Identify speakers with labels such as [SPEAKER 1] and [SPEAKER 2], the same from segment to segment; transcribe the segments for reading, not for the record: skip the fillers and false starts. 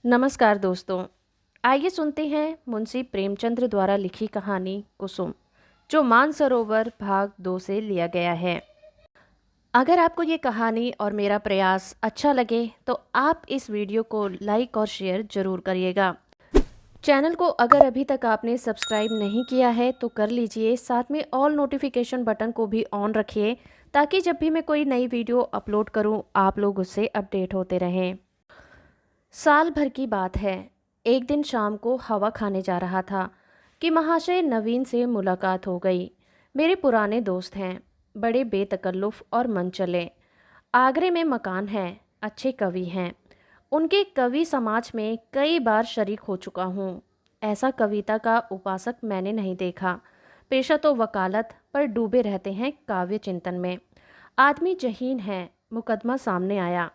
[SPEAKER 1] नमस्कार दोस्तों। आइए सुनते हैं मुंशी प्रेमचंद्र द्वारा लिखी कहानी कुसुम, जो मानसरोवर भाग 2 से लिया गया है। अगर आपको ये कहानी और मेरा प्रयास अच्छा लगे तो आप इस वीडियो को लाइक और शेयर जरूर करिएगा। चैनल को अगर अभी तक आपने सब्सक्राइब नहीं किया है तो कर लीजिए, साथ में ऑल नोटिफिकेशन बटन को भी ऑन रखिए ताकि जब भी मैं कोई नई वीडियो अपलोड करूं आप लोग उससे अपडेट होते रहें। साल भर की बात है। एक दिन शाम को हवा खाने जा रहा था कि महाशय नवीन से मुलाकात हो गई। मेरे पुराने दोस्त हैं, बड़े बेतकल्लुफ़ और मनचले। आगरे में मकान है, अच्छे कवि हैं। उनके कवि समाज में कई बार शरीक हो चुका हूँ। ऐसा कविता का उपासक मैंने नहीं देखा। पेशा तो वकालत, पर डूबे रहते हैं काव्य चिंतन में। आदमी जहीन है। मुकदमा सामने आया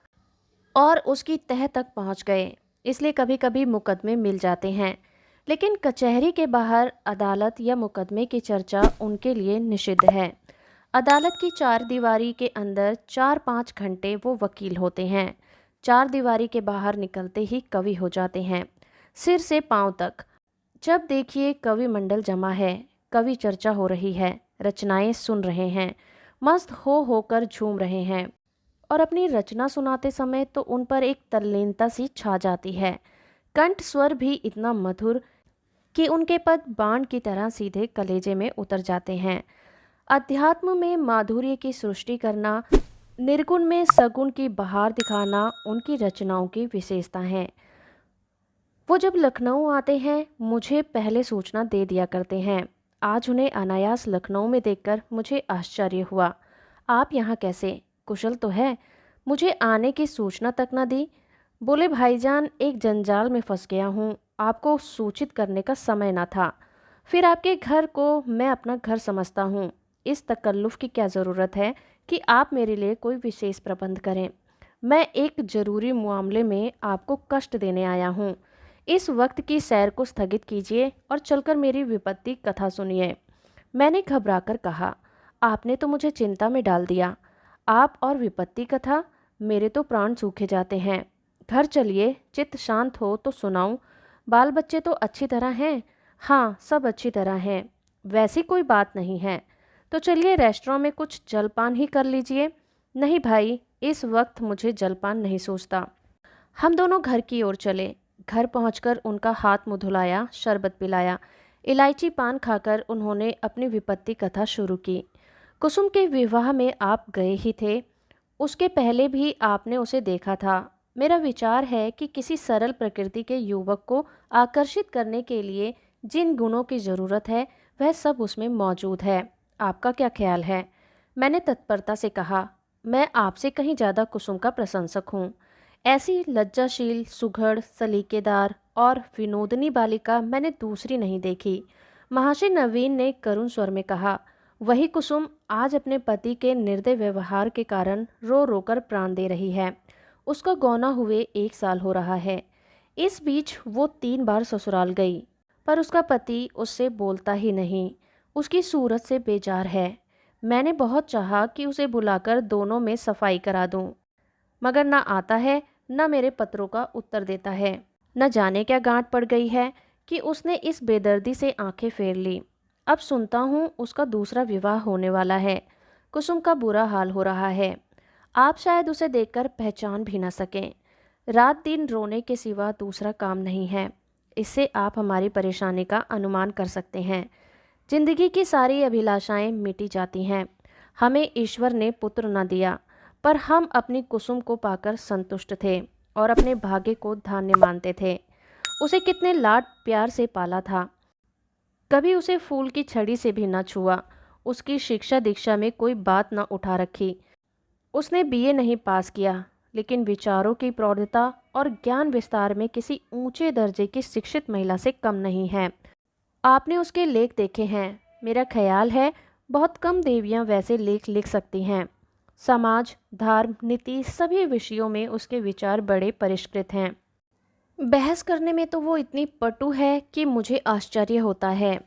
[SPEAKER 1] और उसकी तह तक पहुंच गए, इसलिए कभी कभी मुकदमे मिल जाते हैं, लेकिन कचहरी के बाहर अदालत या मुकदमे की चर्चा उनके लिए निषिद्ध है। अदालत की चार दीवारी के अंदर 4-5 घंटे वो वकील होते हैं, चार दीवारी के बाहर निकलते ही कवि हो जाते हैं, सिर से पांव तक। जब देखिए कवि मंडल जमा है, कवि चर्चा हो रही है, रचनाएं सुन रहे हैं, मस्त हो होकर झूम रहे हैं। और अपनी रचना सुनाते समय तो उन पर एक तल्लीनता सी छा जाती है। कंठ स्वर भी इतना मधुर कि उनके पद बाण की तरह सीधे कलेजे में उतर जाते हैं। अध्यात्म में माधुर्य की सृष्टि करना, निर्गुण में सगुण की बहार दिखाना उनकी रचनाओं की विशेषता है। वो जब लखनऊ आते हैं मुझे पहले सूचना दे दिया करते हैं। आज उन्हें अनायास लखनऊ में देखकर मुझे आश्चर्य हुआ। आप यहाँ कैसे? कुशल तो है? मुझे आने की सूचना तक न दी। बोले भाईजान, एक जंजाल में फंस गया हूँ, आपको सूचित करने का समय न था। फिर आपके घर को मैं अपना घर समझता हूँ। इस तकल्लुफ़ की क्या ज़रूरत है कि आप मेरे लिए कोई विशेष प्रबंध करें। मैं एक ज़रूरी मामले में आपको कष्ट देने आया हूँ। इस वक्त की सैर को स्थगित कीजिए और चलकर मेरी विपत्ति कथा सुनिए। मैंने घबराकर कहा, आपने तो मुझे चिंता में डाल दिया। आप और विपत्ति कथा? मेरे तो प्राण सूखे जाते हैं। घर चलिए, चित्त शांत हो तो सुनाऊं। बाल बच्चे तो अच्छी तरह हैं? हाँ, सब अच्छी तरह हैं। वैसी कोई बात नहीं है तो चलिए रेस्टोरेंट में कुछ जलपान ही कर लीजिए। नहीं भाई, इस वक्त मुझे जलपान नहीं सोचता। हम दोनों घर की ओर चले। घर पहुंचकर उनका हाथ मुंह धुलाया, शरबत पिलाया। इलायची पान खाकर उन्होंने अपनी विपत्ति कथा शुरू की। कुसुम के विवाह में आप गए ही थे, उसके पहले भी आपने उसे देखा था। मेरा विचार है कि किसी सरल प्रकृति के युवक को आकर्षित करने के लिए जिन गुणों की ज़रूरत है वह सब उसमें मौजूद है। आपका क्या ख्याल है? मैंने तत्परता से कहा, मैं आपसे कहीं ज़्यादा कुसुम का प्रशंसक हूँ। ऐसी लज्जाशील, सुघड़, सलीकेदार और विनोदनी बालिका मैंने दूसरी नहीं देखी। महाशय नवीन ने करुण स्वर में कहा, वही कुसुम आज अपने पति के निर्दय व्यवहार के कारण रो रो कर प्राण दे रही है। उसका गौना हुए 1 साल हो रहा है। इस बीच वो 3 बार ससुराल गई, पर उसका पति उससे बोलता ही नहीं, उसकी सूरत से बेजार है। मैंने बहुत चाहा कि उसे बुलाकर दोनों में सफाई करा दूं, मगर ना आता है, न मेरे पत्रों का उत्तर देता है। न जाने क्या गांठ पड़ गई है कि उसने इस बेदर्दी से आंखें फेर ली। अब सुनता हूँ उसका दूसरा विवाह होने वाला है। कुसुम का बुरा हाल हो रहा है। आप शायद उसे देखकर पहचान भी न सकें। रात दिन रोने के सिवा दूसरा काम नहीं है। इससे आप हमारी परेशानी का अनुमान कर सकते हैं। जिंदगी की सारी अभिलाषाएं मिटी जाती हैं। हमें ईश्वर ने पुत्र न दिया, पर हम अपनी कुसुम को पाकर संतुष्ट थे और अपने भाग्य को धान्य मानते थे। उसे कितने लाड प्यार से पाला था, कभी उसे फूल की छड़ी से भी न छुआ। उसकी शिक्षा दीक्षा में कोई बात न उठा रखी। उसने बीए नहीं पास किया, लेकिन विचारों की प्रौढ़ता और ज्ञान विस्तार में किसी ऊंचे दर्जे की शिक्षित महिला से कम नहीं है। आपने उसके लेख देखे हैं। मेरा ख्याल है बहुत कम देवियां वैसे लेख लिख सकती हैं। समाज, धर्म, नीति सभी विषयों में उसके विचार बड़े परिष्कृत हैं। बहस करने में तो वो इतनी पटु है कि मुझे आश्चर्य होता है।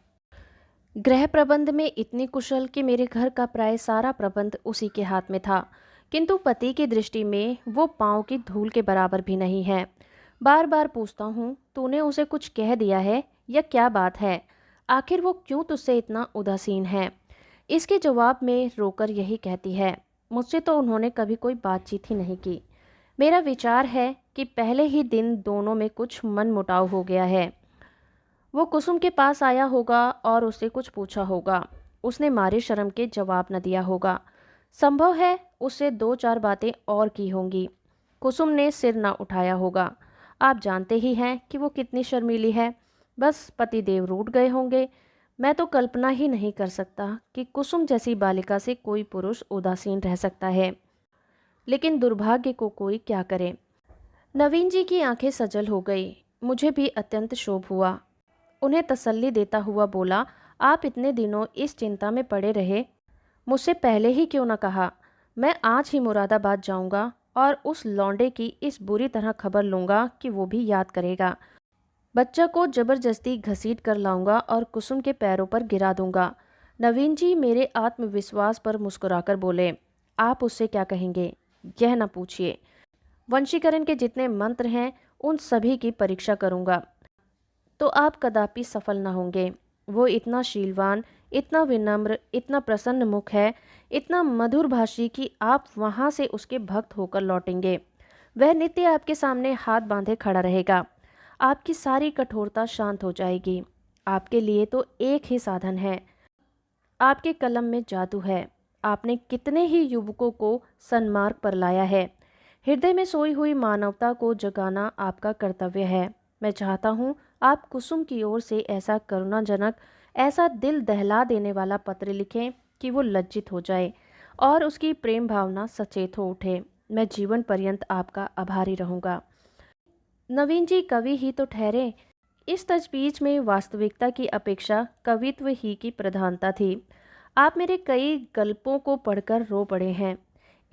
[SPEAKER 1] गृह प्रबंध में इतनी कुशल कि मेरे घर का प्राय सारा प्रबंध उसी के हाथ में था, किंतु पति की दृष्टि में वो पाँव की धूल के बराबर भी नहीं है। बार बार पूछता हूँ, तूने उसे कुछ कह दिया है या क्या बात है? आखिर वो क्यों तुझसे इतना उदासीन है? इसके जवाब में रोकर यही कहती है, मुझसे तो उन्होंने कभी कोई बातचीत ही नहीं की। मेरा विचार है कि पहले ही दिन दोनों में कुछ मनमुटाव हो गया है। वो कुसुम के पास आया होगा और उससे कुछ पूछा होगा। उसने मारे शर्म के जवाब न दिया होगा। संभव है उससे दो चार बातें और की होंगी। कुसुम ने सिर न उठाया होगा। आप जानते ही हैं कि वो कितनी शर्मीली है। बस पतिदेव रूठ गए होंगे। मैं तो कल्पना ही नहीं कर सकता कि कुसुम जैसी बालिका से कोई पुरुष उदासीन रह सकता है। लेकिन दुर्भाग्य को कोई क्या करे। नवीन जी की आंखें सजल हो गई। मुझे भी अत्यंत क्षोभ हुआ। उन्हें तसल्ली देता हुआ बोला, आप इतने दिनों इस चिंता में पड़े रहे, मुझसे पहले ही क्यों न कहा? मैं आज ही मुरादाबाद जाऊंगा और उस लौंडे की इस बुरी तरह खबर लूंगा कि वो भी याद करेगा। बच्चा को जबरदस्ती घसीट कर लाऊंगा और कुसुम के पैरों पर गिरा दूंगा। नवीन जी मेरे आत्मविश्वास पर मुस्कुराकर बोले, आप उससे क्या कहेंगे यह न पूछिए। वंशीकरण के जितने मंत्र हैं उन सभी की परीक्षा करूंगा तो आप कदापि सफल न होंगे। वो इतना शीलवान, इतना विनम्र, इतना प्रसन्न मुख है, इतना मधुर भाषी कि आप वहाँ से उसके भक्त होकर लौटेंगे। वह नित्य आपके सामने हाथ बांधे खड़ा रहेगा। आपकी सारी कठोरता शांत हो जाएगी। आपके लिए तो एक ही साधन है। आपके कलम में जादू है। आपने कितने ही युवकों को सन्मार्ग पर लाया है। हृदय में सोई हुई मानवता को जगाना आपका कर्तव्य है। मैं चाहता हूँ आप कुसुम की ओर से ऐसा करुणाजनक, ऐसा दिल दहला देने वाला पत्र लिखें कि वो लज्जित हो जाए और उसकी प्रेम भावना सचेत हो उठे। मैं जीवन पर्यंत आपका आभारी रहूँगा। नवीन जी कवि ही तो ठहरे। इस तजवीज़ में वास्तविकता की अपेक्षा कवित्व ही की प्रधानता थी। आप मेरे कई गल्पों को पढ़कर रो पड़े हैं।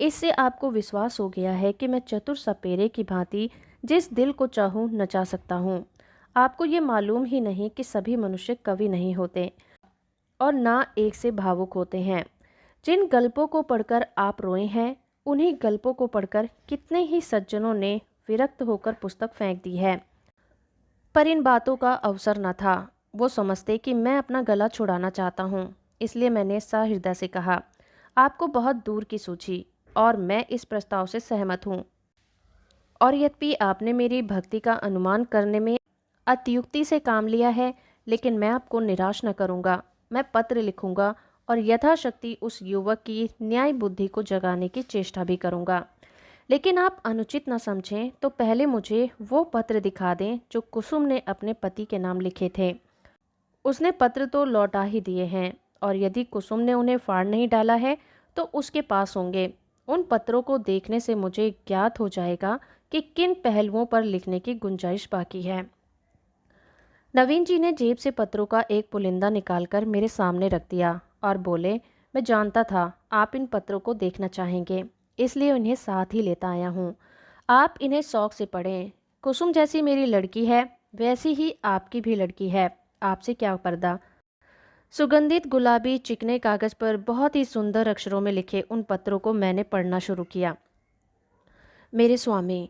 [SPEAKER 1] इससे आपको विश्वास हो गया है कि मैं चतुर सपेरे की भांति जिस दिल को चाहूँ नचा सकता हूँ। आपको ये मालूम ही नहीं कि सभी मनुष्य कवि नहीं होते और ना एक से भावुक होते हैं। जिन गल्पों को पढ़कर आप रोए हैं, उन्हीं गल्पों को पढ़कर कितने ही सज्जनों ने विरक्त होकर पुस्तक फेंक दी है। पर इन बातों का अवसर न था। वो समझते कि मैं अपना गला छुड़ाना चाहता हूँ। इसलिए मैंने सहृदय से कहा, आपको बहुत दूर की सूझी और मैं इस प्रस्ताव से सहमत हूँ। और यद्यपि आपने मेरी भक्ति का अनुमान करने में अतियुक्ति से काम लिया है, लेकिन मैं आपको निराश न करूँगा। मैं पत्र लिखूँगा और यथाशक्ति उस युवक की न्याय बुद्धि को जगाने की चेष्टा भी करूँगा। लेकिन आप अनुचित न समझें तो पहले मुझे वो पत्र दिखा दें जो कुसुम ने अपने पति के नाम लिखे थे। उसने पत्र तो लौटा ही दिए हैं और यदि कुसुम ने उन्हें फाड़ नहीं डाला है तो उसके पास होंगे। उन पत्रों को देखने से मुझे ज्ञात हो जाएगा कि किन पहलुओं पर लिखने की गुंजाइश बाकी है। नवीन जी ने जेब से पत्रों का एक पुलिंदा निकालकर मेरे सामने रख दिया और बोले, मैं जानता था आप इन पत्रों को देखना चाहेंगे, इसलिए उन्हें साथ ही लेता आया हूँ। आप इन्हें शौक से पढ़ें। कुसुम जैसी मेरी लड़की है, वैसी ही आपकी भी लड़की है। आपसे क्या पर्दा। सुगंधित गुलाबी चिकने कागज पर बहुत ही सुंदर अक्षरों में लिखे उन पत्रों को मैंने पढ़ना शुरू किया। मेरे स्वामी,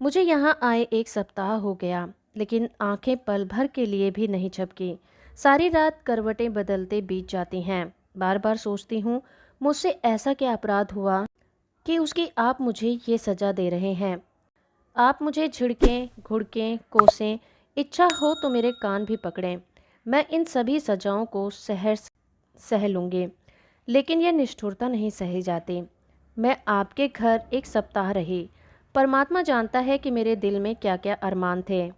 [SPEAKER 1] मुझे यहाँ आए एक सप्ताह हो गया, लेकिन आंखें पल भर के लिए भी नहीं झपकी। सारी रात करवटें बदलते बीत जाती हैं। बार बार सोचती हूँ, मुझसे ऐसा क्या अपराध हुआ कि उसकी आप मुझे ये सज़ा दे रहे हैं। आप मुझे झिड़कें, घुड़कें, कोसें, इच्छा हो तो मेरे कान भी पकड़ें। मैं इन सभी सजाओं को सह लूँगी, लेकिन यह निष्ठुरता नहीं सही जाती। मैं आपके घर एक सप्ताह रही। परमात्मा जानता है कि मेरे दिल में क्या क्या अरमान थे।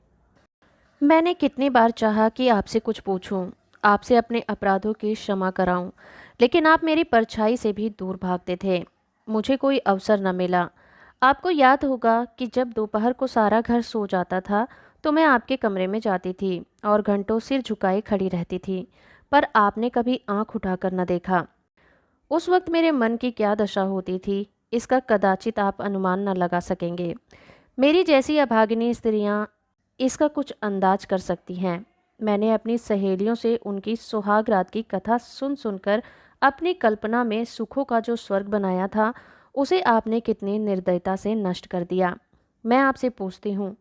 [SPEAKER 1] मैंने कितनी बार चाहा कि आपसे कुछ पूछूं, आपसे अपने अपराधों की क्षमा कराऊं, लेकिन आप मेरी परछाई से भी दूर भागते थे। मुझे कोई अवसर न मिला। आपको याद होगा कि जब दोपहर को सारा घर सो जाता था तो मैं आपके कमरे में जाती थी और घंटों सिर झुकाए खड़ी रहती थी, पर आपने कभी आंख उठाकर न देखा। उस वक्त मेरे मन की क्या दशा होती थी, इसका कदाचित आप अनुमान न लगा सकेंगे। मेरी जैसी अभागिनी स्त्रियां इसका कुछ अंदाज कर सकती हैं। मैंने अपनी सहेलियों से उनकी सुहाग रात की कथा सुन सुनकर अपनी कल्पना में सुखों का जो स्वर्ग बनाया था, उसे आपने कितनी निर्दयता से नष्ट कर दिया। मैं आपसे पूछती हूँ,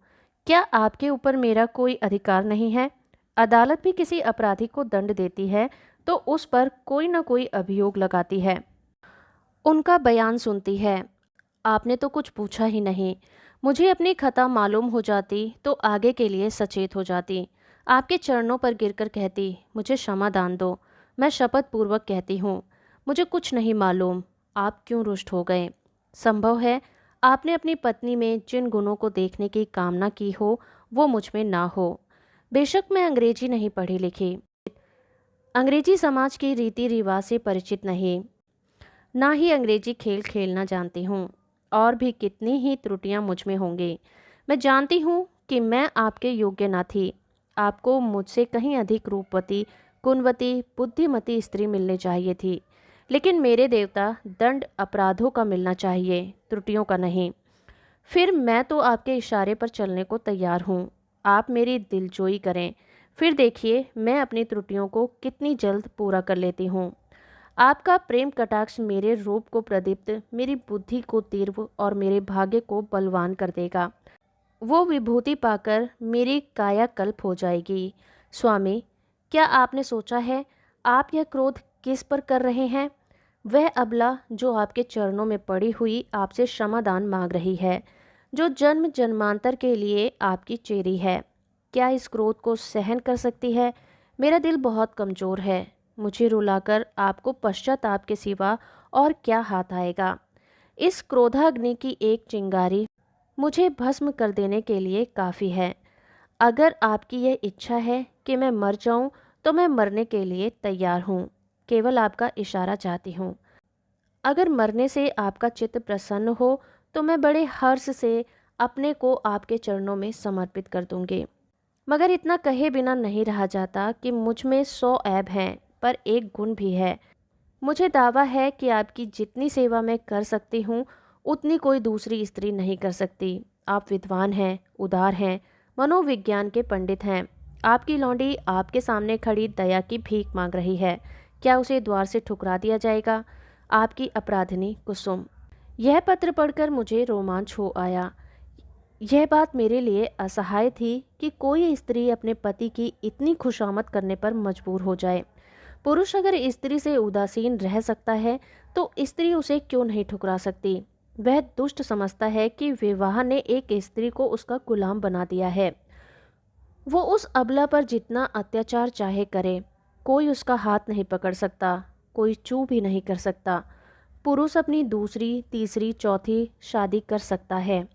[SPEAKER 1] क्या आपके ऊपर मेरा कोई अधिकार नहीं है? अदालत भी किसी अपराधी को दंड देती है तो उस पर कोई ना कोई अभियोग लगाती है, उनका बयान सुनती है। आपने तो कुछ पूछा ही नहीं। मुझे अपनी खता मालूम हो जाती तो आगे के लिए सचेत हो जाती। आपके चरणों पर गिरकर कहती, मुझे क्षमा दान दो। मैं शपथ पूर्वक कहती हूँ, मुझे कुछ नहीं मालूम आप क्यों रुष्ट हो गए। संभव है आपने अपनी पत्नी में जिन गुणों को देखने की कामना की हो वो मुझ में ना हो। बेशक मैं अंग्रेजी नहीं पढ़ी लिखी, अंग्रेजी समाज की रीति रिवाज से परिचित नहीं, ना ही अंग्रेजी खेल खेलना जानती हूँ। और भी कितनी ही त्रुटियाँ मुझ में होंगी। मैं जानती हूँ कि मैं आपके योग्य ना थी। आपको मुझसे कहीं अधिक रूपवती, गुणवती, बुद्धिमती स्त्री मिलनी चाहिए थी। लेकिन मेरे देवता, दंड अपराधों का मिलना चाहिए, त्रुटियों का नहीं। फिर मैं तो आपके इशारे पर चलने को तैयार हूँ। आप मेरी दिलजोई करें, फिर देखिए मैं अपनी त्रुटियों को कितनी जल्द पूरा कर लेती हूँ। आपका प्रेम कटाक्ष मेरे रूप को प्रदीप्त, मेरी बुद्धि को तीव्र और मेरे भाग्य को बलवान कर देगा। वो विभूति पाकर मेरी कायाकल्प हो जाएगी। स्वामी, क्या आपने सोचा है आप यह क्रोध किस पर कर रहे हैं? वह अबला जो आपके चरणों में पड़ी हुई आपसे क्षमादान मांग रही है, जो जन्म जन्मांतर के लिए आपकी चेरी है, क्या इस क्रोध को सहन कर सकती है? मेरा दिल बहुत कमज़ोर है। मुझे रुलाकर आपको पश्चाताप के सिवा और क्या हाथ आएगा? इस क्रोधाग्नि की एक चिंगारी मुझे भस्म कर देने के लिए काफ़ी है। अगर आपकी यह इच्छा है कि मैं मर जाऊं, तो मैं मरने के लिए तैयार हूँ। केवल आपका इशारा चाहती हूँ। अगर मरने से आपका चित्त प्रसन्न हो तो मैं बड़े हर्ष से अपने को आपके चरणों में समर्पित कर दूंगी। मगर इतना कहे बिना नहीं रहा जाता कि मुझ में 100 ऐब हैं, पर एक गुण भी है। मुझे दावा है कि आपकी जितनी सेवा मैं कर सकती हूँ उतनी कोई दूसरी स्त्री नहीं कर सकती। आप विद्वान हैं, उदार हैं, मनोविज्ञान के पंडित हैं। आपकी लौंडी आपके सामने खड़ी दया की भीख मांग रही है। क्या उसे द्वार से ठुकरा दिया जाएगा? आपकी अपराधिनी कुसुम। यह पत्र पढ़कर मुझे रोमांच हो आया। यह बात मेरे लिए असहाय थी कि कोई स्त्री अपने पति की इतनी खुशामद करने पर मजबूर हो जाए। पुरुष अगर स्त्री से उदासीन रह सकता है तो स्त्री उसे क्यों नहीं ठुकरा सकती? वह दुष्ट समझता है कि विवाह ने एक स्त्री को उसका गुलाम बना दिया है। वो उस अबला पर जितना अत्याचार चाहे करे, कोई उसका हाथ नहीं पकड़ सकता, कोई चू भी नहीं कर सकता। पुरुष अपनी दूसरी, तीसरी, चौथी शादी कर सकता है।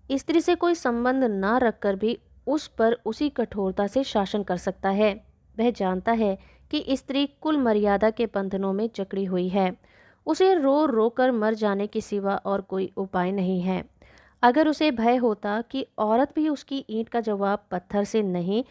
[SPEAKER 1] स्त्री से कोई संबंध ना रखकर भी उस पर उसी कठोरता से शासन कर सकता है। वह जानता है कि स्त्री कुल मर्यादा के बंधनों में जकड़ी हुई है। उसे रो रो कर मर जाने के सिवा और कोई उपाय नहीं है। अगर उसे भय होता कि औरत भी उसकी ईंट का जवाब पत्थर से नहीं,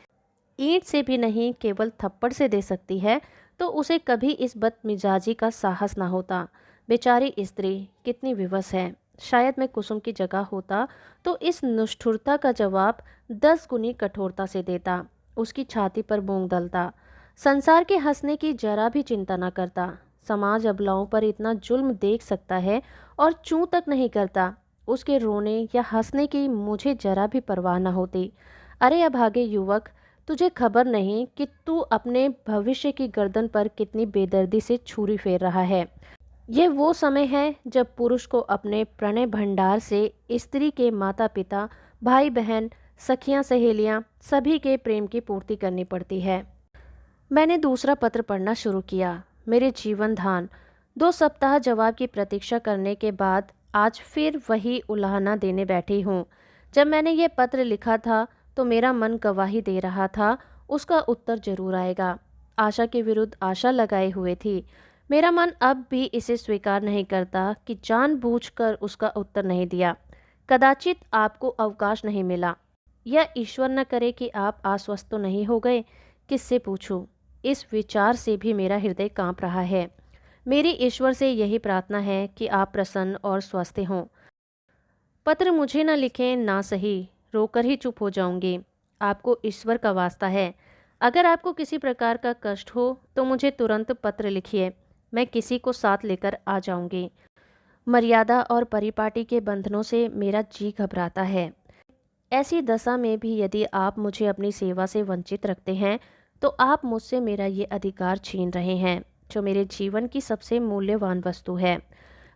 [SPEAKER 1] ईंट से भी नहीं, केवल थप्पड़ से दे सकती है, तो उसे कभी इस बदमिजाजी का साहस ना होता। बेचारी स्त्री कितनी विवश है। शायद मैं कुसुम की जगह होता तो इस निष्ठुरता का जवाब 10 गुनी कठोरता से देता, उसकी छाती पर मूंग दलता, संसार के हंसने की जरा भी चिंता न करता। समाज अबलाओं पर इतना जुल्म देख सकता है और चूं तक नहीं करता। उसके रोने या हंसने की मुझे जरा भी परवाह न होती। अरे अभागे युवक, तुझे खबर नहीं कि तू अपने भविष्य की गर्दन पर कितनी बेदर्दी से छुरी फेर रहा है। यह वो समय है जब पुरुष को अपने प्रणय भंडार से स्त्री के माता पिता, भाई बहन, सखियां सहेलियां सभी के प्रेम की पूर्ति करनी पड़ती है। मैंने दूसरा पत्र पढ़ना शुरू किया। मेरे जीवन धान 2 सप्ताह जवाब की प्रतीक्षा करने के बाद आज फिर वही उलाहना देने बैठी हूँ। जब मैंने ये पत्र लिखा था तो मेरा मन गवाही दे रहा था उसका उत्तर जरूर आएगा। आशा के विरुद्ध आशा लगाए हुए थी। मेरा मन अब भी इसे स्वीकार नहीं करता कि जानबूझकर उसका उत्तर नहीं दिया। कदाचित आपको अवकाश नहीं मिला, या ईश्वर न करे कि आप आश्वस्त तो नहीं हो गए। किससे पूछूं? इस विचार से भी मेरा हृदय कांप रहा है। मेरी ईश्वर से यही प्रार्थना है कि आप प्रसन्न और स्वस्थ हों। पत्र मुझे न लिखें ना सही, रोकर ही चुप हो जाऊंगी। आपको ईश्वर का वास्ता है, अगर आपको किसी प्रकार का कष्ट हो तो मुझे तुरंत पत्र लिखिए। मैं किसी को साथ लेकर आ जाऊंगी। मर्यादा और परिपाटी के बंधनों से मेरा जी घबराता है। ऐसी दशा में भी यदि आप मुझे अपनी सेवा से वंचित रखते हैं तो आप मुझसे मेरा ये अधिकार छीन रहे हैं जो मेरे जीवन की सबसे मूल्यवान वस्तु है।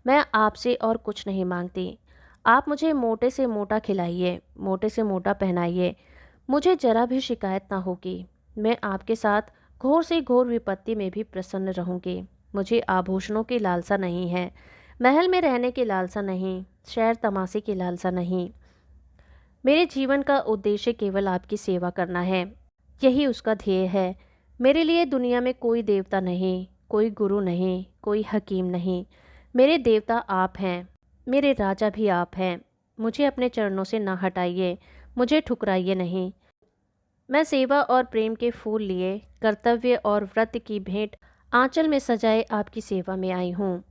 [SPEAKER 1] मैं आपसे और कुछ नहीं मांगती। आप मुझे मोटे से मोटा खिलाइए, मोटे से मोटा पहनाइए, मुझे जरा भी शिकायत ना होगी। मैं आपके साथ घोर से घोर विपत्ति में भी प्रसन्न रहूंगी। मुझे आभूषणों की लालसा नहीं है, महल में रहने की लालसा नहीं, शहर तमाशे की लालसा नहीं। मेरे जीवन का उद्देश्य केवल आपकी सेवा करना है, यही उसका ध्येय है। मेरे लिए दुनिया में कोई देवता नहीं, कोई गुरु नहीं, कोई हकीम नहीं। मेरे देवता आप हैं, मेरे राजा भी आप हैं। मुझे अपने चरणों से ना हटाइए, मुझे ठुकराइए नहीं। मैं सेवा और प्रेम के फूल लिए, कर्तव्य और व्रत की भेंट आंचल में सजाए आपकी सेवा में आई हूँ।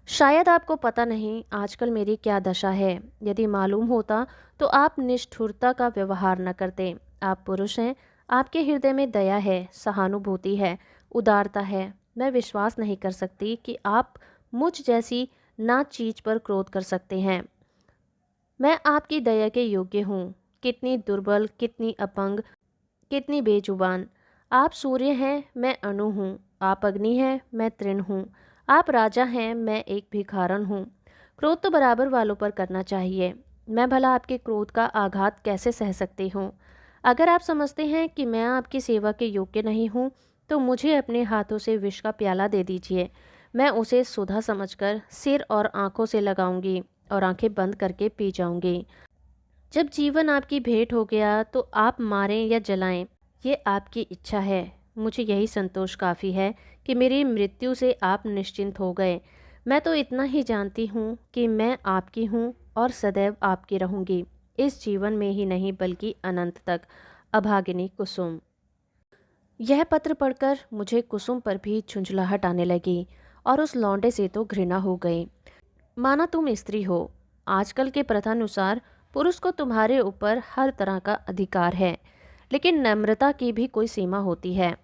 [SPEAKER 1] शायद आपको पता नहीं आजकल मेरी क्या दशा है। यदि मालूम होता तो आप निष्ठुरता का व्यवहार न करते। आप पुरुष हैं, आपके हृदय में दया है, सहानुभूति है, उदारता है। मैं विश्वास नहीं कर सकती कि आप मुझ जैसी ना चीज पर क्रोध कर सकते हैं। मैं आपकी दया के योग्य हूँ। कितनी दुर्बल, कितनी अपंग, कितनी बेजुबान। आप सूर्य हैं, मैं अणु हूँ। आप अग्नि हैं, मैं तृण हूँ। आप राजा हैं, मैं एक भिखारन हूँ। क्रोध तो बराबर वालों पर करना चाहिए। मैं भला आपके क्रोध का आघात कैसे सह सकती हूँ? अगर आप समझते हैं कि मैं आपकी सेवा के योग्य नहीं हूँ तो मुझे अपने हाथों से विष का प्याला दे दीजिए। मैं उसे सुधा समझकर सिर और आंखों से लगाऊंगी और आंखें बंद करके पी जाऊंगी। जब जीवन आपकी भेंट हो गया तो आप मारें या जलाएं, ये आपकी इच्छा है। मुझे यही संतोष काफ़ी है कि मेरी मृत्यु से आप निश्चिंत हो गए। मैं तो इतना ही जानती हूँ कि मैं आपकी हूँ और सदैव आपकी रहूँगी, इस जीवन में ही नहीं बल्कि अनंत तक। अभागिनी कुसुम। यह पत्र पढ़कर मुझे कुसुम पर भी झुंझलाहट आने लगी और उस लौंडे से तो घृणा हो गई। माना तुम स्त्री हो, आजकल के प्रथानुसार पुरुष को तुम्हारे ऊपर हर तरह का अधिकार है, लेकिन नम्रता की भी कोई सीमा होती है।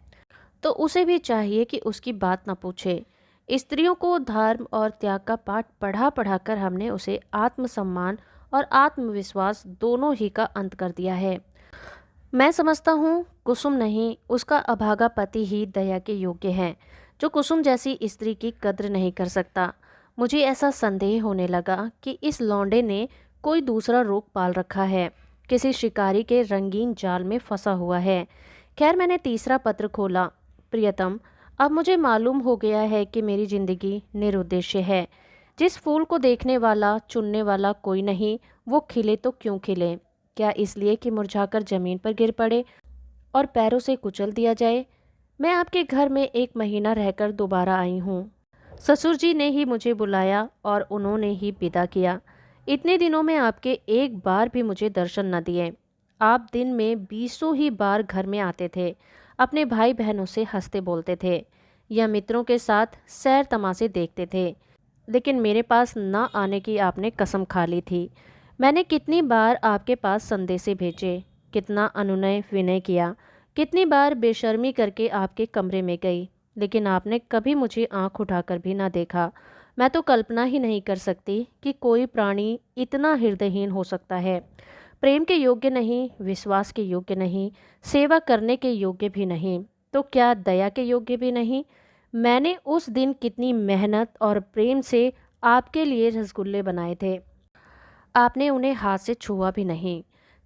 [SPEAKER 1] तो उसे भी चाहिए कि उसकी बात न पूछे। स्त्रियों को धर्म और त्याग का पाठ पढ़ा पढ़ा कर हमने उसे आत्मसम्मान और आत्मविश्वास दोनों ही का अंत कर दिया है। मैं समझता हूँ कुसुम नहीं, उसका अभागा पति ही दया के योग्य है, जो कुसुम जैसी स्त्री की कद्र नहीं कर सकता। मुझे ऐसा संदेह होने लगा कि इस लौंडे ने कोई दूसरा रोग पाल रखा है, किसी शिकारी के रंगीन जाल में फंसा हुआ है। खैर, मैंने तीसरा पत्र खोला। प्रियतम, अब मुझे मालूम हो गया है कि मेरी जिंदगी निरुद्देश्य है। जिस फूल को देखने वाला, चुनने वाला कोई नहीं, वो खिले तो क्यों खिले? क्या इसलिए कि मुरझाकर जमीन पर गिर पड़े और पैरों से कुचल दिया जाए? मैं आपके घर में 1 महीना रहकर दोबारा आई हूँ। ससुर जी ने ही मुझे बुलाया और उन्होंने ही विदा किया। इतने दिनों में आपके एक बार भी मुझे दर्शन न दिए। आप दिन में बीसों ही बार घर में आते थे, अपने भाई बहनों से हंसते बोलते थे या मित्रों के साथ सैर तमाशे देखते थे, लेकिन मेरे पास न आने की आपने कसम खा ली थी। मैंने कितनी बार आपके पास संदेशे भेजे, कितना अनुनय विनय किया, कितनी बार बेशर्मी करके आपके कमरे में गई, लेकिन आपने कभी मुझे आंख उठाकर भी ना देखा। मैं तो कल्पना ही नहीं कर सकती कि कोई प्राणी इतना हृदयहीन हो सकता है। प्रेम के योग्य नहीं, विश्वास के योग्य नहीं, सेवा करने के योग्य भी नहीं, तो क्या दया के योग्य भी नहीं? मैंने उस दिन कितनी मेहनत और प्रेम से आपके लिए रसगुल्ले बनाए थे, आपने उन्हें हाथ से छुआ भी नहीं।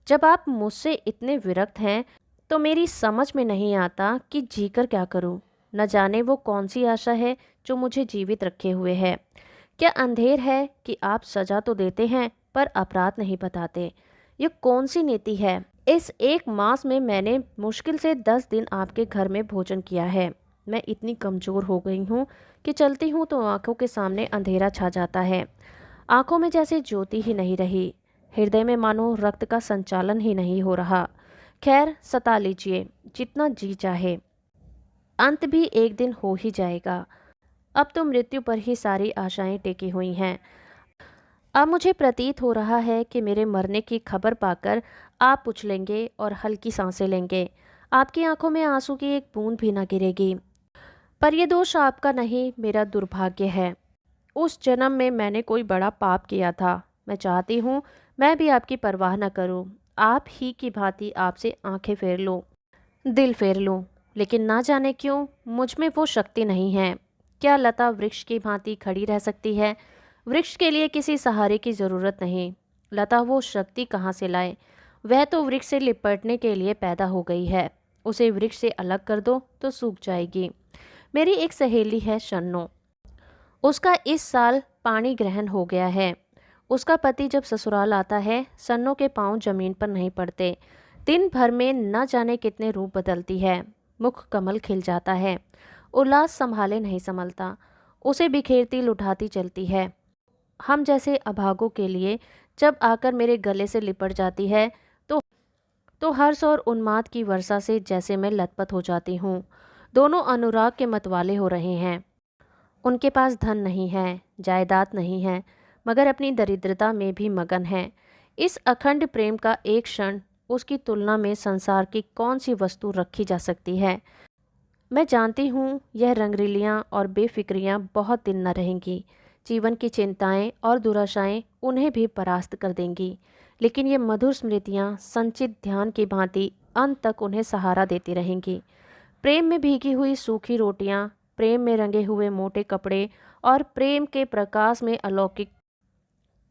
[SPEAKER 1] जब आप मुझसे इतने विरक्त हैं तो मेरी समझ में नहीं आता कि जीकर क्या करूं। न जाने वो कौन सी आशा है जो मुझे जीवित रखे हुए है। क्या अंधेर है कि आप सजा तो देते हैं पर अपराध नहीं बताते? ये कौन सी नीति है? इस 1 मास में मैंने मुश्किल से 10 दिन आपके घर में भोजन किया है। मैं इतनी कमज़ोर हो गई हूँ कि चलती हूँ तो आंखों के सामने अंधेरा छा जाता है। आंखों में जैसे ज्योति ही नहीं रही, हृदय में मानो रक्त का संचालन ही नहीं हो रहा। खैर, सता लीजिए जितना जी चाहे, अंत भी एक दिन हो ही जाएगा। अब तो मृत्यु पर ही सारी आशाएं टेकी हुई हैं। अब मुझे प्रतीत हो रहा है कि मेरे मरने की खबर पाकर आप उछलेंगे और हल्की सांसें लेंगे। आपकी आंखों में आंसू की एक बूंद भी न गिरेगी। पर यह दोष आपका नहीं, मेरा दुर्भाग्य है। उस जन्म में मैंने कोई बड़ा पाप किया था। मैं चाहती हूँ मैं भी आपकी परवाह न करूं, आप ही की भांति आपसे आंखें फेर लूं, दिल फेर लूं, लेकिन ना जाने क्यों मुझ में वो शक्ति नहीं है। क्या लता वृक्ष की भांति खड़ी रह सकती है? वृक्ष के लिए किसी सहारे की ज़रूरत नहीं। लता वो शक्ति कहाँ से लाए? वह तो वृक्ष से लिपटने के लिए पैदा हो गई है। उसे वृक्ष से अलग कर दो तो सूख जाएगी। मेरी एक सहेली है शन्नो, उसका इस साल पाणी ग्रहण हो गया है। उसका पति जब ससुराल आता है, सन्नो के पांव जमीन पर नहीं पड़ते। दिन भर में न जाने कितने रूप बदलती है। मुख कमल खिल जाता है, उल्लास संभाले नहीं संभलता। उसे बिखेरती लुटाती चलती है। हम जैसे अभागों के लिए जब आकर मेरे गले से लिपट जाती है तो हर्ष और उन्माद की वर्षा से जैसे मैं लथपथ हो जाती हूँ। दोनों अनुराग के मतवाले हो रहे हैं। उनके पास धन नहीं है, जायदाद नहीं है, मगर अपनी दरिद्रता में भी मगन है। इस अखंड प्रेम का एक क्षण उसकी तुलना में संसार की कौन सी वस्तु रखी जा सकती है? मैं जानती हूँ यह रंगरीलियाँ और बेफिक्रियाँ बहुत दिन न रहेंगी। जीवन की चिंताएं और दुराशाएं उन्हें भी परास्त कर देंगी, लेकिन ये मधुर स्मृतियाँ संचित ध्यान की भांति अंत तक उन्हें सहारा देती रहेंगी। प्रेम में भीगी हुई सूखी रोटियाँ, प्रेम में रंगे हुए मोटे कपड़े और प्रेम के प्रकाश में अलौकिक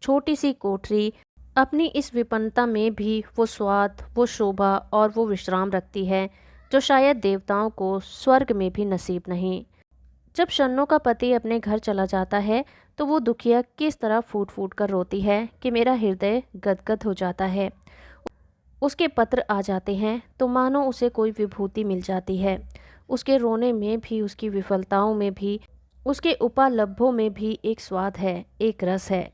[SPEAKER 1] छोटी सी कोठरी, अपनी इस विपन्नता में भी वो स्वाद, वो शोभा और वो विश्राम रखती है जो शायद देवताओं को स्वर्ग में भी नसीब नहीं। जब शन्नो का पति अपने घर चला जाता है तो वो दुखिया किस तरह फूट फूट कर रोती है कि मेरा हृदय गदगद हो जाता है। उसके पत्र आ जाते हैं तो मानो उसे कोई विभूति मिल जाती है। उसके रोने में भी, उसकी विफलताओं में भी, उसके उपालब्धों में भी एक स्वाद है, एक रस है।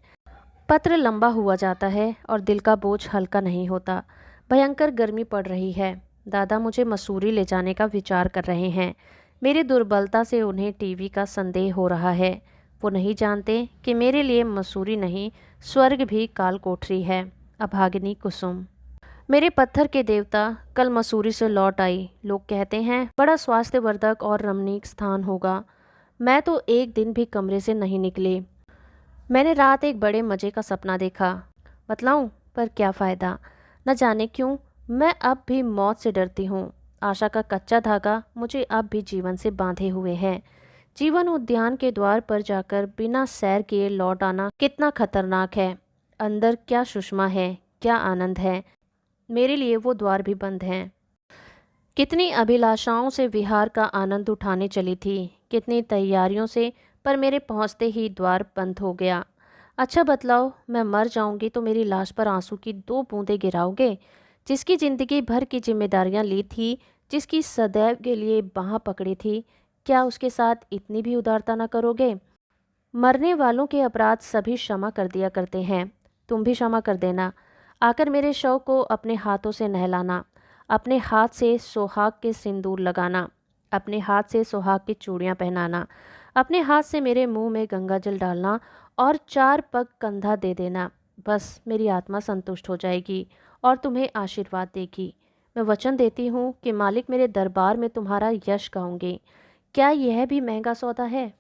[SPEAKER 1] पत्र लंबा हुआ जाता है और दिल का बोझ हल्का नहीं होता। भयंकर गर्मी पड़ रही है। दादा मुझे मसूरी ले जाने का विचार कर रहे हैं। मेरी दुर्बलता से उन्हें टीवी का संदेह हो रहा है। वो नहीं जानते कि मेरे लिए मसूरी नहीं, स्वर्ग भी काल कोठरी है। अभागिनी कुसुम। मेरे पत्थर के देवता कल मसूरी से लौट आई। लोग कहते हैं बड़ा स्वास्थ्यवर्धक और रमणीक स्थान होगा। मैं तो एक दिन भी कमरे से नहीं निकली। मैंने रात एक बड़े मज़े का सपना देखा। बतलाऊं? पर क्या फ़ायदा। न जाने क्यों मैं अब भी मौत से डरती हूँ। आशा का कच्चा धागा मुझे अब भी जीवन से बांधे हुए है। जीवन उद्यान के द्वार पर जाकर बिना सैर किए लौट आना कितना खतरनाक है। अंदर क्या सुषमा है, क्या आनंद है। मेरे लिए वो द्वार भी बंद हैं। कितनी अभिलाषाओं से विहार का आनंद उठाने चली थी, कितनी तैयारियों से, पर मेरे पहुंचते ही द्वार बंद हो गया। अच्छा बतलाओ, मैं मर जाऊंगी तो मेरी लाश पर आंसू की 2 बूंदें गिराओगे? जिसकी जिंदगी भर की जिम्मेदारियां ली थी, जिसकी सदैव के लिए बाह पकड़ी थी, क्या उसके साथ इतनी भी उदारता न करोगे? मरने वालों के अपराध सभी क्षमा कर दिया करते हैं। तुम भी क्षमा कर देना। आकर मेरे शव को अपने हाथों से नहलाना, अपने हाथ से सुहाग के सिंदूर लगाना, अपने हाथ से सुहाग की चूड़ियाँ पहनाना, अपने हाथ से मेरे मुंह में गंगा जल डालना और 4 पग कंधा दे देना। बस मेरी आत्मा संतुष्ट हो जाएगी और तुम्हें आशीर्वाद देगी। मैं वचन देती हूँ कि मालिक मेरे दरबार में तुम्हारा यश गाऊंगी। क्या यह भी महंगा सौदा है?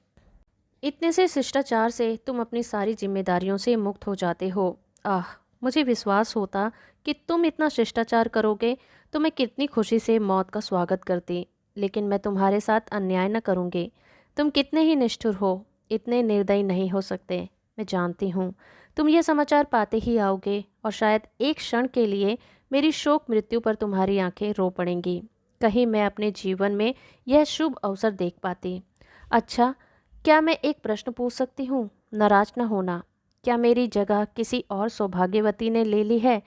[SPEAKER 1] इतने से शिष्टाचार से तुम अपनी सारी जिम्मेदारियों से मुक्त हो जाते हो। आह, मुझे विश्वास होता कि तुम इतना शिष्टाचार करोगे तो मैं कितनी खुशी से मौत का स्वागत करती। लेकिन मैं तुम्हारे साथ अन्याय न करूँगी। तुम कितने ही निष्ठुर हो, इतने निर्दयी नहीं हो सकते। मैं जानती हूँ तुम यह समाचार पाते ही आओगे और शायद एक क्षण के लिए मेरी शोक मृत्यु पर तुम्हारी आंखें रो पड़ेंगी। कहीं मैं अपने जीवन में यह शुभ अवसर देख पाती। अच्छा, क्या मैं एक प्रश्न पूछ सकती हूँ? नाराज न होना। क्या मेरी जगह किसी और सौभाग्यवती ने ले ली है?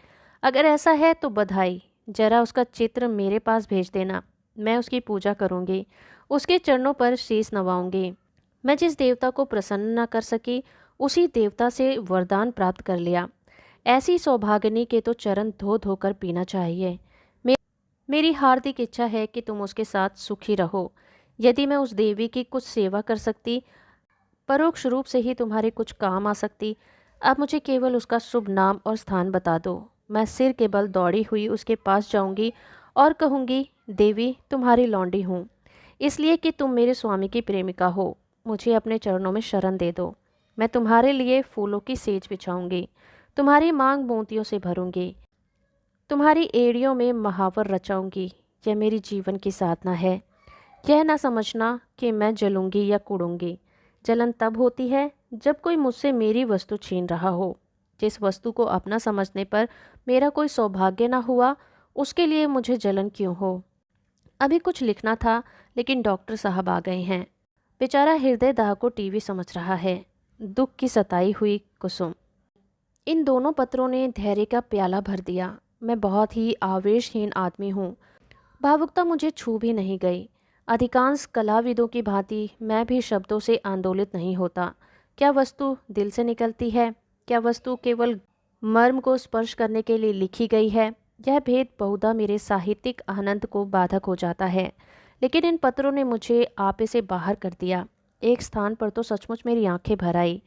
[SPEAKER 1] अगर ऐसा है तो बधाई। जरा उसका चित्र मेरे पास भेज देना। मैं उसकी पूजा करूँगी, उसके चरणों पर शीश नवाऊंगी। मैं जिस देवता को प्रसन्न न कर सकी, उसी देवता से वरदान प्राप्त कर लिया। ऐसी सौभाग्यनी के तो चरण धो धोकर पीना चाहिए। मेरी हार्दिक इच्छा है कि तुम उसके साथ सुखी रहो। यदि मैं उस देवी की कुछ सेवा कर सकती, परोक्ष रूप से ही तुम्हारे कुछ काम आ सकती, अब मुझे केवल उसका शुभ नाम और स्थान बता दो। मैं सिर के बल दौड़ी हुई उसके पास जाऊंगी और कहूँगी, देवी तुम्हारी लौंडी हूँ, इसलिए कि तुम मेरे स्वामी की प्रेमिका हो। मुझे अपने चरणों में शरण दे दो। मैं तुम्हारे लिए फूलों की सेज बिछाऊंगी। तुम्हारी मांग मोतियों से भरूंगी, तुम्हारी एड़ियों में महावर रचाऊंगी। यह मेरी जीवन की साधना है। यह ना समझना कि मैं जलूंगी या कुड़ूंगी। जलन तब होती है जब कोई मुझसे मेरी वस्तु छीन रहा हो। जिस वस्तु को अपना समझने पर मेरा कोई सौभाग्य ना हुआ, उसके लिए मुझे जलन क्यों हो। अभी कुछ लिखना था, लेकिन डॉक्टर साहब आ गए हैं। बेचारा हृदय दाह को टीवी समझ रहा है। दुख की सताई हुई कुसुम। इन दोनों पत्रों ने धैर्य का प्याला भर दिया। मैं बहुत ही आवेशहीन आदमी हूँ। भावुकता मुझे छू भी नहीं गई। अधिकांश कलाविदों की भांति मैं भी शब्दों से आंदोलित नहीं होता। क्या वस्तु दिल से निकलती है? क्या वस्तु केवल मर्म को स्पर्श करने के लिए लिखी गई है? यह भेद बहुधा मेरे साहित्यिक आनंद को बाधक हो जाता है। लेकिन इन पत्रों ने मुझे आपे से बाहर कर दिया। एक स्थान पर तो सचमुच मेरी आंखें भर आई।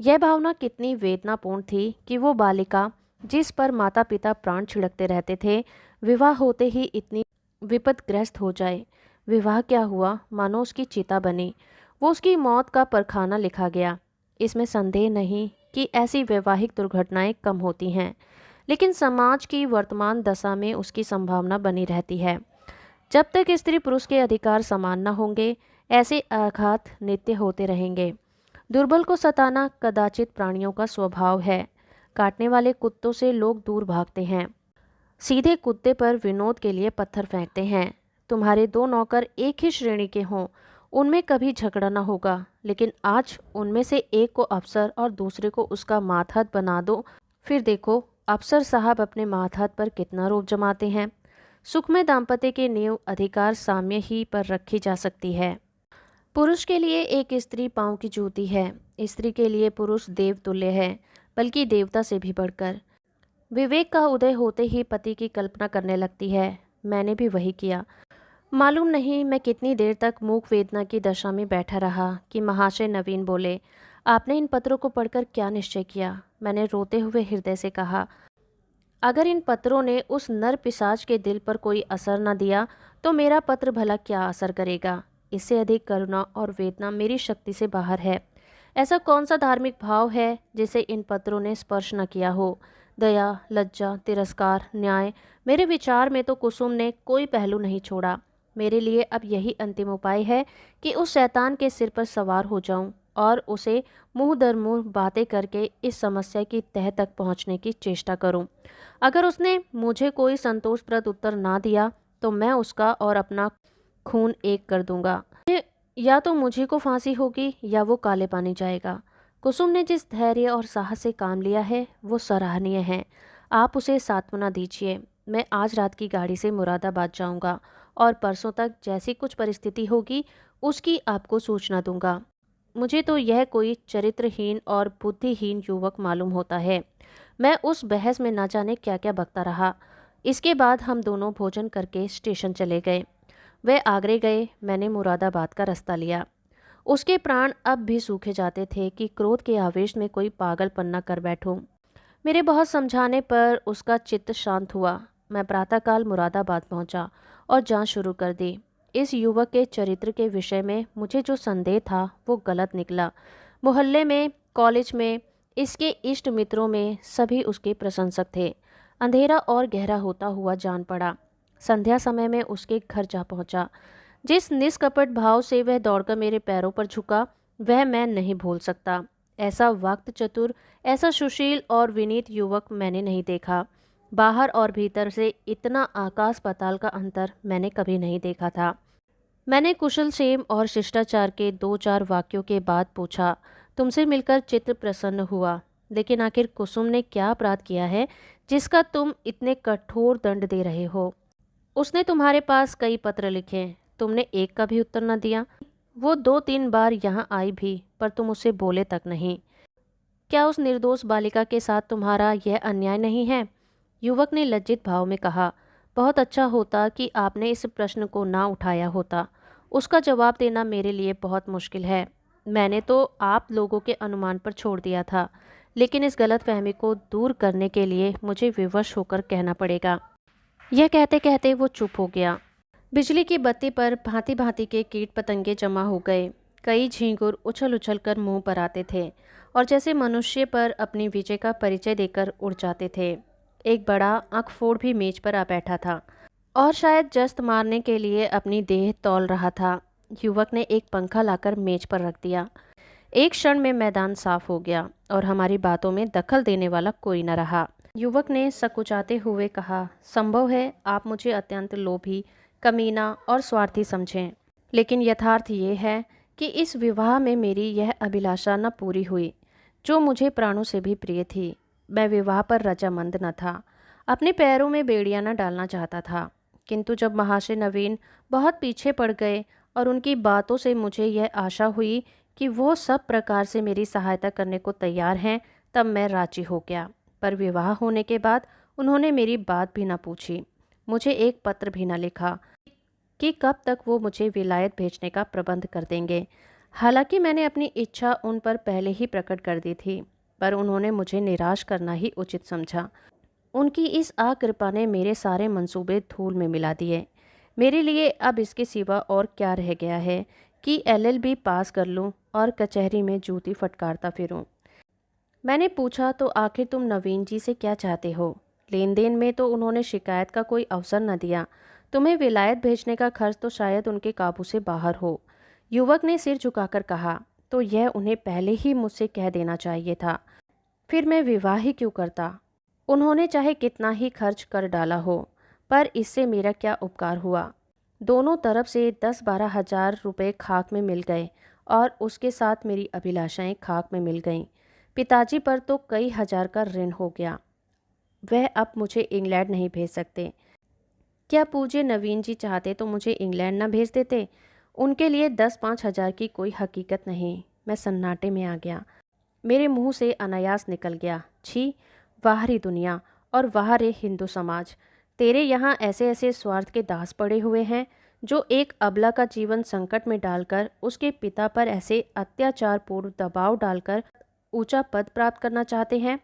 [SPEAKER 1] यह भावना कितनी वेदनापूर्ण थी कि वो बालिका जिस पर माता पिता प्राण छिड़कते रहते थे, विवाह होते ही इतनी विपदग्रस्त हो जाए। विवाह क्या हुआ, मानो उसकी चिता बनी। वो उसकी मौत का परखाना लिखा गया। इसमें संदेह नहीं कि ऐसी वैवाहिक दुर्घटनाएं कम होती हैं, लेकिन समाज की वर्तमान दशा में उसकी संभावना बनी रहती है। जब तक स्त्री पुरुष के अधिकार समान न होंगे, ऐसे आघात नित्य होते रहेंगे। दुर्बल को सताना कदाचित प्राणियों का स्वभाव है। काटने वाले कुत्तों से लोग दूर भागते हैं, सीधे कुत्ते पर विनोद के लिए पत्थर फेंकते हैं। तुम्हारे दो नौकर एक ही श्रेणी के हों, उनमें कभी झगड़ा न होगा, लेकिन आज उनमें से एक को अफसर और दूसरे को उसका मातहत बना दो, फिर देखो अफसर साहब अपने मातहत पर कितना रोब जमाते हैं। सुखमय दाम्पत्य की नींव अधिकार साम्य ही पर रखी जा सकती है। पुरुष के लिए एक स्त्री पांव की जूती है, स्त्री के लिए पुरुष देवतुल्य है, बल्कि देवता से भी बढ़कर। विवेक का उदय होते ही पति की कल्पना करने लगती है। मैंने भी वही किया। मालूम नहीं मैं कितनी देर तक मूक वेदना की दशा में बैठा रहा कि महाशय नवीन बोले, आपने इन पत्रों को पढ़कर क्या निश्चय किया? मैंने रोते हुए हृदय से कहा, अगर इन पत्रों ने उस नर पिशाच के दिल पर कोई असर न दिया, तो मेरा पत्र भला क्या असर करेगा? इससे अधिक करुणा और वेदना मेरी शक्ति से बाहर है। ऐसा कौन सा धार्मिक भाव है जिसे इन पत्रों ने स्पर्श न किया हो? दया, लज्जा, तिरस्कार, न्याय, मेरे विचार में तो कुसुम ने कोई पहलू नहीं छोड़ा। मेरे लिए अब यही अंतिम उपाय है कि उस शैतान के सिर पर सवार हो जाऊं और उसे मुंह दर मुंह बातें करके इस समस्या की तह तक पहुंचने की चेष्टा करूं। अगर उसने मुझे कोई संतोषप्रद उत्तर ना दिया, तो मैं उसका और अपना खून एक कर दूंगा। या तो मुझे को फांसी होगी या वो काले पानी जाएगा। कुसुम ने जिस धैर्य और साहस से काम लिया है, वो सराहनीय है। आप उसे सांत्वना दीजिए। मैं आज रात की गाड़ी से मुरादाबाद जाऊंगा और परसों तक जैसी कुछ परिस्थिति होगी, उसकी आपको सूचना दूंगा। मुझे तो यह कोई चरित्रहीन और बुद्धिहीन युवक मालूम होता है। मैं उस बहस में न जाने क्या क्या बकता रहा। इसके बाद हम दोनों भोजन करके स्टेशन चले गए। वह आगरे गए, मैंने मुरादाबाद का रास्ता लिया। उसके प्राण अब भी सूखे जाते थे कि क्रोध के आवेश में कोई पागलपन न कर बैठूं। मेरे बहुत समझाने पर उसका चित्त शांत हुआ। मैं प्रातःकाल मुरादाबाद पहुंचा और जांच शुरू कर दी। इस युवक के चरित्र के विषय में मुझे जो संदेह था वो गलत निकला। मोहल्ले में, कॉलेज में, इसके इष्ट मित्रों में सभी उसके प्रशंसक थे। अंधेरा और गहरा होता हुआ जान पड़ा। संध्या समय में उसके घर जा पहुंचा। जिस निष्कपट भाव से वह दौड़कर मेरे पैरों पर झुका, वह मैं नहीं भूल सकता। ऐसा वक्त चतुर, ऐसा सुशील और विनीत युवक मैंने नहीं देखा। बाहर और भीतर से इतना आकाश पाताल का अंतर मैंने कभी नहीं देखा था। मैंने कुशल क्षेम और शिष्टाचार के 2-4 वाक्यों के बाद पूछा, तुमसे मिलकर चित्त प्रसन्न हुआ, लेकिन आखिर कुसुम ने क्या अपराध किया है जिसका तुम इतने कठोर दंड दे रहे हो? उसने तुम्हारे पास कई पत्र लिखे, तुमने एक का भी उत्तर न दिया। वो 2-3 बार यहाँ आई भी, पर तुम उससे बोले तक नहीं। क्या उस निर्दोष बालिका के साथ तुम्हारा यह अन्याय नहीं है? युवक ने लज्जित भाव में कहा, बहुत अच्छा होता कि आपने इस प्रश्न को ना उठाया होता। उसका जवाब देना मेरे लिए बहुत मुश्किल है। मैंने तो आप लोगों के अनुमान पर छोड़ दिया था, लेकिन इस गलतफहमी को दूर करने के लिए मुझे विवश होकर कहना पड़ेगा। यह कहते कहते वो चुप हो गया। बिजली की बत्ती पर भांति भांति के कीट पतंगे जमा हो गए। कई झींगुर उछल उछल कर मुंह पर आते थे और जैसे मनुष्य पर अपनी विजय का परिचय देकर उड़ जाते थे। एक बड़ा आंखफोड़ भी मेज पर आ बैठा था और शायद जस्त मारने के लिए अपनी देह तौल रहा था। युवक ने एक पंखा लाकर मेज पर रख दिया। एक क्षण में मैदान साफ हो गया और हमारी बातों में दखल देने वाला कोई न रहा। युवक ने सकुचाते हुए कहा, संभव है आप मुझे अत्यंत लोभी, कमीना और स्वार्थी समझें, लेकिन यथार्थ ये है कि इस विवाह में मेरी यह अभिलाषा न पूरी हुई जो मुझे प्राणों से भी प्रिय थी। मैं विवाह पर रजामंद न था, अपने पैरों में बेड़ियां न डालना चाहता था, किंतु जब महाशय नवीन बहुत पीछे पड़ गए और उनकी बातों से मुझे यह आशा हुई कि वो सब प्रकार से मेरी सहायता करने को तैयार हैं, तब मैं राजी हो गया। पर विवाह होने के बाद उन्होंने मेरी बात भी ना पूछी, मुझे एक पत्र भी ना लिखा कि कब तक वो मुझे विलायत भेजने का प्रबंध कर देंगे। हालांकि मैंने अपनी इच्छा उन पर पहले ही प्रकट कर दी थी, पर उन्होंने मुझे निराश करना ही उचित समझा। उनकी इस आकृपा ने मेरे सारे मंसूबे धूल में मिला दिए। मेरे लिए अब इसके सिवा और क्या रह गया है कि LLB पास कर लूं और कचहरी में जूती फटकारता फिरूं। मैंने पूछा, तो आखिर तुम नवीन जी से क्या चाहते हो? लेन देन में तो उन्होंने शिकायत का कोई अवसर न दिया। तुम्हें विलायत भेजने का खर्च तो शायद उनके काबू से बाहर हो। युवक ने सिर झुकाकर कहा, तो यह उन्हें पहले ही मुझसे कह देना चाहिए था, फिर मैं विवाह ही क्यों करता। उन्होंने चाहे कितना ही खर्च कर डाला हो, पर इससे मेरा क्या उपकार हुआ। दोनों तरफ से 10-12 हजार रुपये खाक में मिल गए और उसके साथ मेरी अभिलाषाएं खाक में मिल गईं। पिताजी पर तो कई हजार का ऋण हो गया। वह अब मुझे इंग्लैंड नहीं भेज सकते। क्या पूज्य नवीन जी चाहते तो मुझे इंग्लैंड न भेज देते? उनके लिए 10-5 हजार की कोई हकीकत नहीं। मैं सन्नाटे में आ गया। मेरे मुंह से अनायास निकल गया, छी, वाह रे दुनिया और वाह रे हिंदू समाज। तेरे यहाँ ऐसे ऐसे स्वार्थ के दास पड़े हुए हैं जो एक अबला का जीवन संकट में डालकर उसके पिता पर ऐसे अत्याचारपूर्ण दबाव डालकर ऊंचा पद प्राप्त करना चाहते हैं।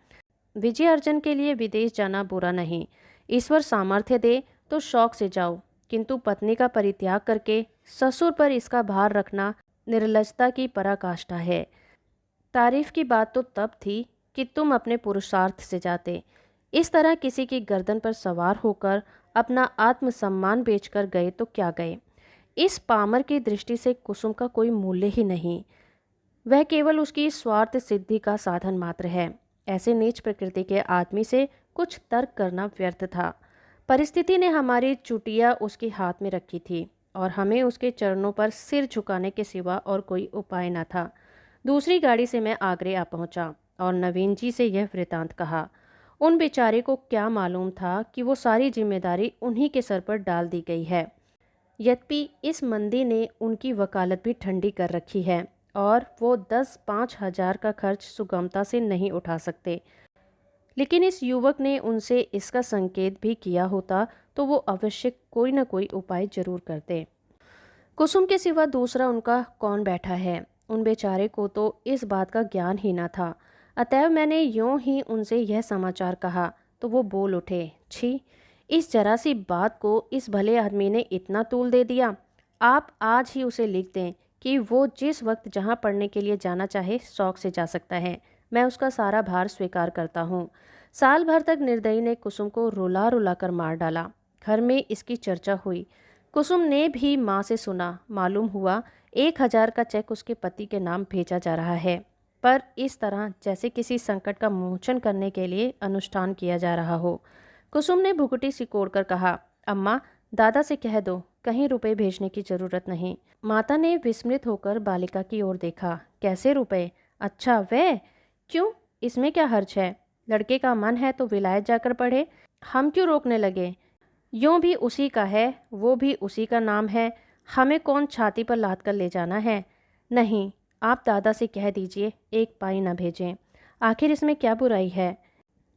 [SPEAKER 1] विजय अर्जन के लिए विदेश जाना बुरा नहीं, ईश्वर सामर्थ्य दे तो शौक से जाओ, किंतु पत्नी का परित्याग करके ससुर पर इसका भार रखना निर्लजता की पराकाष्ठा है। तारीफ की बात तो तब थी कि तुम अपने पुरुषार्थ से जाते। इस तरह किसी की गर्दन पर सवार होकर अपना आत्मसम्मान बेचकर गए तो क्या गए। इस पामर की दृष्टि से कुसुम का कोई मूल्य ही नहीं। वह केवल उसकी स्वार्थ सिद्धि का साधन मात्र है। ऐसे नीच प्रकृति के आदमी से कुछ तर्क करना व्यर्थ था। परिस्थिति ने हमारी चुटिया उसके हाथ में रखी थी और हमें उसके चरणों पर सिर झुकाने के सिवा और कोई उपाय न था। दूसरी गाड़ी से मैं आगरे आ पहुंचा और नवीन जी से यह वृतांत कहा। उन बेचारे को क्या मालूम था कि वो सारी जिम्मेदारी उन्हीं के सर पर डाल दी गई है। यद्यपि इस मंदी ने उनकी वकालत भी ठंडी कर रखी है और वो 10-5 हजार का खर्च सुगमता से नहीं उठा सकते। लेकिन इस युवक ने उनसे इसका संकेत भी किया होता तो वो अवश्य कोई न कोई उपाय जरूर करते। कुसुम के सिवा दूसरा उनका कौन बैठा है? उन बेचारे को तो इस बात का ज्ञान ही न था। अतएव मैंने यूं ही उनसे यह समाचार कहा तो वो बोल उठे, छी, इस जरा सी बात को इस भले आदमी ने इतना तूल दे दिया। आप आज ही उसे लिख दें कि वो जिस वक्त जहाँ पढ़ने के लिए जाना चाहे शौक से जा सकता है। मैं उसका सारा भार स्वीकार करता हूँ। साल भर तक निर्दयी ने कुसुम को रुला रुला कर मार डाला। घर में इसकी चर्चा हुई। कुसुम ने भी माँ से सुना। मालूम हुआ 1 हजार का चेक उसके पति के नाम भेजा जा रहा है, पर इस तरह जैसे किसी संकट का मोचन करने के लिए अनुष्ठान किया जा रहा हो। कुसुम ने भुगटी सिकोड़ कर कहा, अम्मा, दादा से कह दो कहीं रुपए भेजने की जरूरत नहीं। माता ने विस्मित होकर बालिका की ओर देखा। कैसे रुपए? अच्छा, वे क्यों? इसमें क्या हर्ज है? लड़के का मन है तो विलायत जाकर पढ़े, हम क्यों रोकने लगे? यूँ भी उसी का है, वो भी उसी का नाम है, हमें कौन छाती पर लाद कर ले जाना है? नहीं, आप दादा से कह दीजिए 1 पाई न भेजें। आखिर इसमें क्या बुराई है?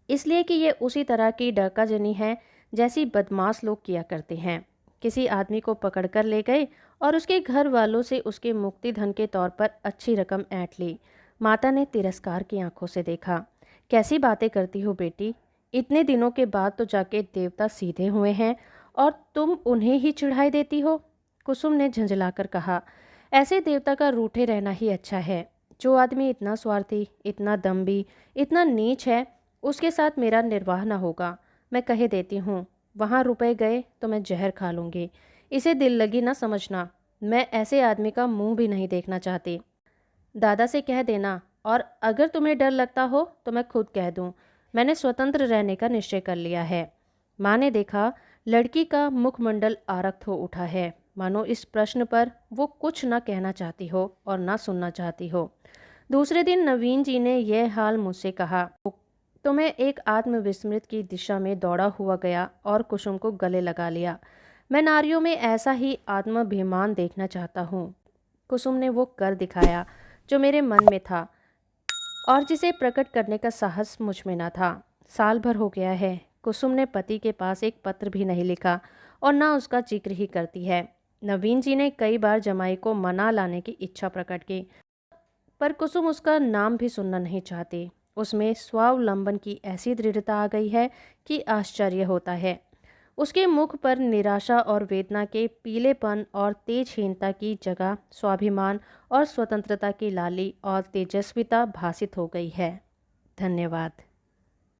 [SPEAKER 1] इसलिए कि ये उसी तरह की डरकाजनी है जैसी बदमाश लोग किया करते हैं। किसी आदमी को पकड़ कर ले गए और उसके घर वालों से उसके मुक्ति धन के तौर पर अच्छी रकम ऐंठ ली। माता ने तिरस्कार की आंखों से देखा। कैसी बातें करती हो बेटी, इतने दिनों के बाद तो जाके देवता सीधे हुए हैं और तुम उन्हें ही चिढ़ाई देती हो। कुसुम ने झंझलाकर कहा, ऐसे देवता का रूठे रहना ही अच्छा है। जो आदमी इतना स्वार्थी, इतना दम्भी, इतना नीच है, उसके साथ मेरा निर्वाह न होगा। मैं कहे देती हूँ, वहाँ रुपए गए तो मैं जहर खा लूँगी। इसे दिल लगी ना समझना। मैं ऐसे आदमी का मुंह भी नहीं देखना चाहती। दादा से कह देना, और अगर तुम्हें डर लगता हो तो मैं खुद कह दूं। मैंने स्वतंत्र रहने का निश्चय कर लिया है। माँ ने देखा, लड़की का मुखमंडल आरक्त हो उठा है, मानो इस प्रश्न पर वो कुछ ना कहना चाहती हो और ना सुनना चाहती हो। दूसरे दिन नवीन जी ने यह हाल मुझसे कहा तो मैं एक आत्मविस्मृत की दिशा में दौड़ा हुआ गया और कुसुम को गले लगा लिया। मैं नारियों में ऐसा ही आत्माभिमान देखना चाहता हूँ। कुसुम ने वो कर दिखाया जो मेरे मन में था और जिसे प्रकट करने का साहस मुझ में न था। साल भर हो गया है, कुसुम ने पति के पास एक पत्र भी नहीं लिखा और ना उसका जिक्र ही करती है। नवीन जी ने कई बार जमाई को मना लाने की इच्छा प्रकट की, पर कुसुम उसका नाम भी सुनना नहीं चाहती। उसमें स्वावलंबन की ऐसी दृढ़ता आ गई है कि आश्चर्य होता है। उसके मुख पर निराशा और वेदना के पीलेपन और तेजहीनता की जगह स्वाभिमान और स्वतंत्रता की लाली और तेजस्विता भासित हो गई है। धन्यवाद।